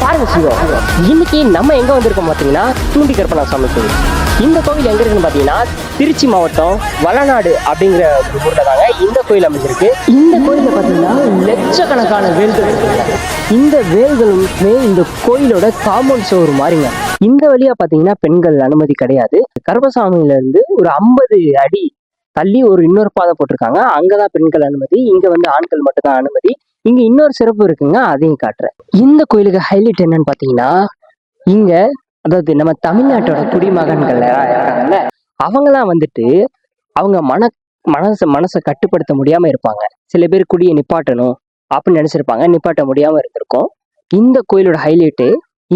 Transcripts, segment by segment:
பாருங்க சிவம், இன்னைக்கு நம்ம எங்க வந்திருக்கோம் பாத்தீங்கன்னா தூண்டி கருப்பண்ணசாமி கோவில். இந்த கோவில் எங்க இருக்குன்னு பாத்தீங்கன்னா திருச்சி மாவட்டம் வளநாடு அப்படிங்கிற ஒரு ஊர்ல தாங்க இந்த கோயில் அமைஞ்சிருக்கு. இந்த கோயில பாத்தீங்கன்னா லட்சக்கணக்கான வேல்கள் இருக்குங்க. இந்த வேல்களுமே இந்த கோயிலோட காம்பவுண்ட் சுவர் மாதிரிங்க. இந்த வழியா பாத்தீங்கன்னா பெண்கள் அனுமதி கிடையாது. கருப்பசாமியில இருந்து ஒரு 50 அடி தள்ளி ஒரு இன்னொரு பாதை போட்டிருக்காங்க. அங்கதான் பெண்கள் அனுமதி, இங்க வந்து ஆண்கள் மட்டும் தான் அனுமதி. இங்க இன்னொரு சிறப்பு இருக்குங்க, அதையும் காட்டுறேன். இந்த கோயிலுக்கு ஹைலைட் என்னன்னு பாத்தீங்கன்னா, இங்க அதாவது நம்ம தமிழ்நாட்டோட குடிமகன்கள் இருக்காங்கல்ல, அவங்களாம் வந்துட்டு அவங்க மனசை கட்டுப்படுத்த முடியாம இருப்பாங்க. சில பேர் குடியை நிப்பாட்டணும் அப்படின்னு நினைச்சிருப்பாங்க, நிப்பாட்ட முடியாம இருந்திருக்கும். இந்த கோயிலோட ஹைலைட்டு,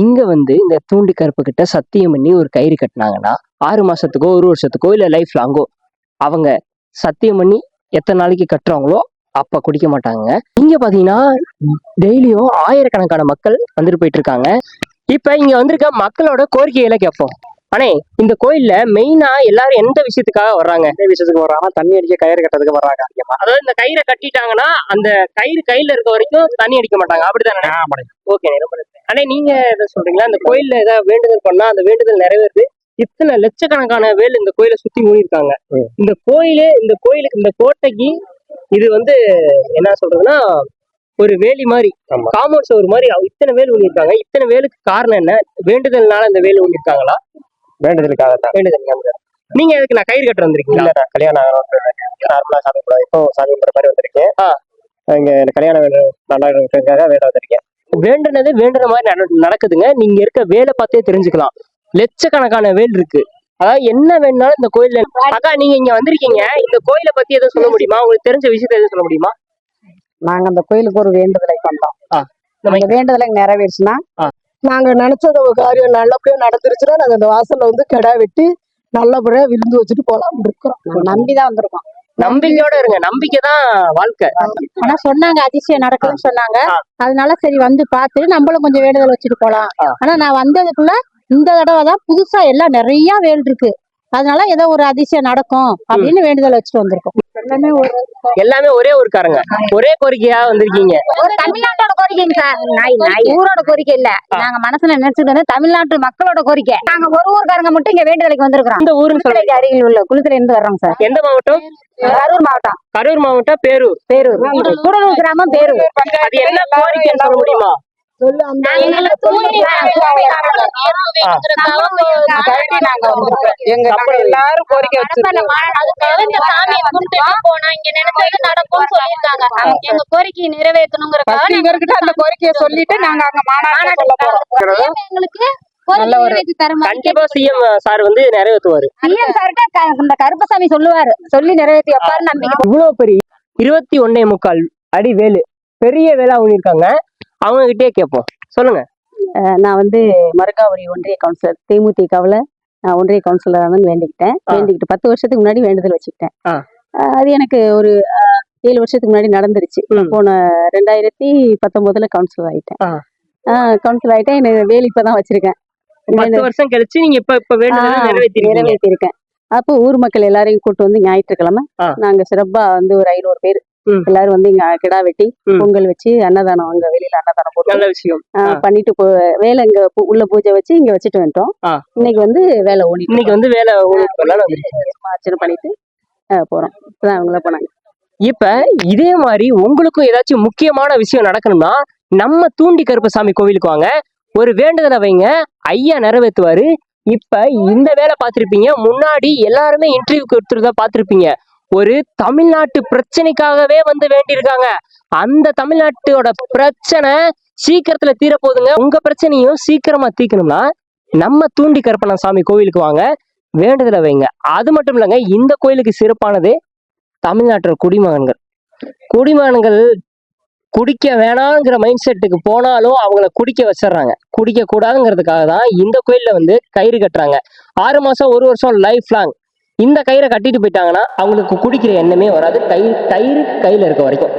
இங்க வந்து இந்த தூண்டி கருப்பு கிட்ட சத்தியம் பண்ணி ஒரு கயிறு கட்டினாங்கன்னா 6 மாசத்துக்கோ 1 வருஷத்துக்கோ இல்ல லைஃப் லாங்கோ அவங்க சத்தியம் பண்ணி எத்தனை நாளைக்கு கட்டுறாங்களோ அப்ப குடிக்க மாட்டாங்க. இங்க பாத்தீங்கன்னா டெய்லியும் ஆயிரக்கணக்கான மக்கள் வந்துட்டு போயிட்டு இருக்காங்க. இப்ப இங்க வந்திருக்க மக்களோட கோரிக்கைகளை கேட்போம். ஆனே, இந்த கோயில்ல மெயினா எல்லாரும் எந்த விஷயத்துக்காக வர்றாங்க? எந்த விஷயத்துக்கு வர்றாங்கன்னா தண்ணி அடிக்க கயிறு கட்டுறதுக்கு வர்றாங்க அதிகமா. அதாவது இந்த கயிறை கட்டிட்டாங்கன்னா அந்த கயிறு கையில இருக்க வரைக்கும் தண்ணி அடிக்க மாட்டாங்க, அப்படித்தானே? ஓகே, ஆனே நீங்க எதை சொல்றீங்களா? இந்த கோயில்ல ஏதாவது வேண்டுதல் பண்ணா அந்த வேண்டுதல் நிறைவேறுது. இத்தனை லட்சக்கணக்கான வேல் இந்த கோயிலை சுத்தி மூடிருக்காங்க. இந்த கோயிலுக்கு இந்த கோட்டைக்கு இது வந்து என்ன சொல்றதுன்னா ஒரு வேலி மாதிரி, காம்பவுண்ட் சுவர் மாதிரி இத்தனை வேல் ஊழியிருக்காங்க. இத்தனை வேலுக்கு காரணம் என்ன? வேண்டுதல்னால இந்த வேல் ஊழியிருக்காங்களா? வேண்டுதலுக்காக தான். வேண்டுதல். நீங்க எதுக்கு நான் கயிறு கட்ட வந்திருக்கீங்களா? இல்ல, நான் கல்யாணம் நார்மலா சாமி கும்பிட இப்போ சாமி கும்பிட மாதிரி வந்திருக்கேன். இங்க கல்யாணம் நல்லா இருக்கிறதுக்காக வேலை வந்திருக்கேன். வேண்டுனது வேண்டுன மாதிரி நடக்குதுங்க. நீங்க இருக்க வேலை பார்த்தே தெரிஞ்சுக்கலாம். லட்சக்கணக்கான வேல் இருக்கு. அதாவது என்ன வேணும்னாலும் இந்த கோயில்ல. அக்கா, நீங்க இங்க வந்திருக்கீங்க, இந்த கோயிலை பத்தி எதுவும் சொல்ல முடியுமா? உங்களுக்கு தெரிஞ்ச விஷயத்த எதுவும் சொல்ல முடியுமா? நாங்க அந்த கோயிலுக்கு ஒரு வேண்டுதலை பண்ணோம். நம்ம வேண்டுதலை நிறைவேறுச்சுன்னா நாங்க நினைச்சத ஒரு காரியம் நல்லபடியா நடந்துருச்சுன்னா நாங்க இந்த வாசல்ல வந்து கிடா வெட்டி நல்லபடியா விருந்து வச்சுட்டு போலாம்னு இருக்கிறோம். நம்பிதான் வந்திருக்கோம். நம்பிக்கையோட இருங்க, நம்பிக்கை தான் வாழ்க்கை. ஆனா சொன்னாங்க அதிசயம் நடக்குதுன்னு சொன்னாங்க. அதனால சரி வந்து பார்த்து நம்மளும் கொஞ்சம் வேண்டுதல் வச்சுட்டு போலாம். ஆனா நான் வந்ததுக்குள்ள இந்த தடவை தான் புதுசா எல்லாம் நிறைய வேல் இருக்கு. அதனால ஏதோ ஒரு அதிசயம் நடக்கும் அப்படின்னு வேண்டுதல் வச்சுட்டு வந்திருக்கோம். எல்லாமே ஒரே ஊருக்காரங்க, ஒரே கோரிக்கையா வந்திருக்கீங்க. ஒரு தமிழ்நாட்டோட கோரிக்கைங்க சார், ஊரோட கோரிக்கை இல்ல. நாங்க மனசுல நினைச்சுட்டு வந்து தமிழ்நாட்டு மக்களோட கோரிக்கை. நாங்க ஒரு ஊருக்காரங்க மட்டும் இங்க வேண்டுதலுக்கு வந்திருக்கிறோம். இந்த ஊருன்னு சொல்லுங்க. அருகில் உள்ள குளத்துல இருந்து வர்றோம் சார். எந்த மாவட்டம்? கரூர் மாவட்டம். கரூர் மாவட்டம் பேரூர். கூடலூர் கிராமம் பேரூர். அது என்ன கோரிக்கைன்னு சொல்ல முடியுமா? எல்லாரும் கோரிக்கை எங்க கோரிக்கையை நிறைவேற்றணுங்கிறதுக்காக அந்த கோரிக்கையை சொல்லிட்டு நாங்க அங்க மாநாடு சொல்ல போறோம். எங்களுக்கு கண்டிப்பா சிஎம் சார் வந்து நிறைவேற்றுவாரு. இந்த கருப்பசாமி சொல்லுவாரு, சொல்லி நிறைவேற்றி வைப்பாரு நம்பிக்கை. இவ்வளவு பெரிய 21.25 அடி வேலு, பெரிய வேலா ஊழியிருக்காங்க. அவங்க கிட்டே கேட்போம். சொல்லுங்க. நான் வந்து மருங்காவரி ஒன்றிய கவுன்சிலர், தேமுதிகவுல நான் ஒன்றிய கவுன்சிலராக வேண்டிக்கிட்டேன். 10 வருஷத்துக்கு முன்னாடி வேண்டுதல் வச்சுக்கிட்டேன். அது எனக்கு ஒரு 7 வருஷத்துக்கு முன்னாடி நடந்துருச்சு. போன 2019 கவுன்சிலர் ஆயிட்டேன். கவுன்சிலர் ஆயிட்டேன். எனக்கு வேலி இப்பதான் வச்சிருக்கேன். 10 வருஷம் கழிச்சு நீங்க இப்ப நிறைவேற்றிருக்கேன். அப்போ ஊர் மக்கள் எல்லாரையும் கூட்டு வந்து ஞாயிற்றுக்கிழமை நாங்க சிறப்பா வந்து ஒரு 500 பேர் எல்லாரும் வந்து இங்க கிடா வெட்டி பொங்கல் வச்சு அன்னதானம், அங்க வெளியில அன்னதானம் போட்டு நல்ல விஷயம் பண்ணிட்டு வேலை இங்க உள்ள பூஜை வச்சு இங்க வச்சுட்டு வந்துட்டோம். இன்னைக்கு வந்து வேலை அர்ச்சனை பண்ணிட்டு போறோம். இப்பதான் அவங்கள போனாங்க. இப்ப இதே மாதிரி உங்களுக்கும் ஏதாச்சும் முக்கியமான விஷயம் நடக்கணும்னா நம்ம தூண்டி கருப்பசாமி கோவிலுக்கு வாங்க, ஒரு வேண்டுதலை வைங்க, ஐயா நிறைவேற்றுவாரு. இப்ப இந்த வேலை பார்த்திருப்பீங்க, முன்னாடி எல்லாருமே இன்டர்வியூ கொடுத்துருந்தா பார்த்திருப்பீங்க. ஒரு தமிழ்நாட்டு பிரச்சனைக்காகவே வந்து வேண்டியிருக்காங்க. அந்த தமிழ்நாட்டோட பிரச்சனை சீக்கிரத்துல தீரப்போகுதுங்க. உங்க பிரச்சனையும் சீக்கிரமா தீர்க்கணும்னா நம்ம தூண்டி கருப்பண்ணசாமி கோவிலுக்கு வாங்க, வேண்டுதலை வைங்க. அது மட்டும் இல்லைங்க, இந்த கோயிலுக்கு சிறப்பானது தமிழ்நாட்டோட குடிமகன்கள் குடிக்க வேணாங்கிற மைண்ட் செட்டுக்கு போனாலும் அவங்கள குடிக்க வச்சிடறாங்க. குடிக்க கூடாதுங்கிறதுக்காக தான் இந்த கோயில்ல வந்து கயிறு கட்டுறாங்க. 6 மாசம் 1 வருஷம் லைஃப் லாங் இந்த கயிறை கட்டிட்டு போயிட்டாங்கன்னா அவங்களுக்கு குடிக்கிற எண்ணமே வராது, கயிறு கையில இருக்க வரைக்கும்.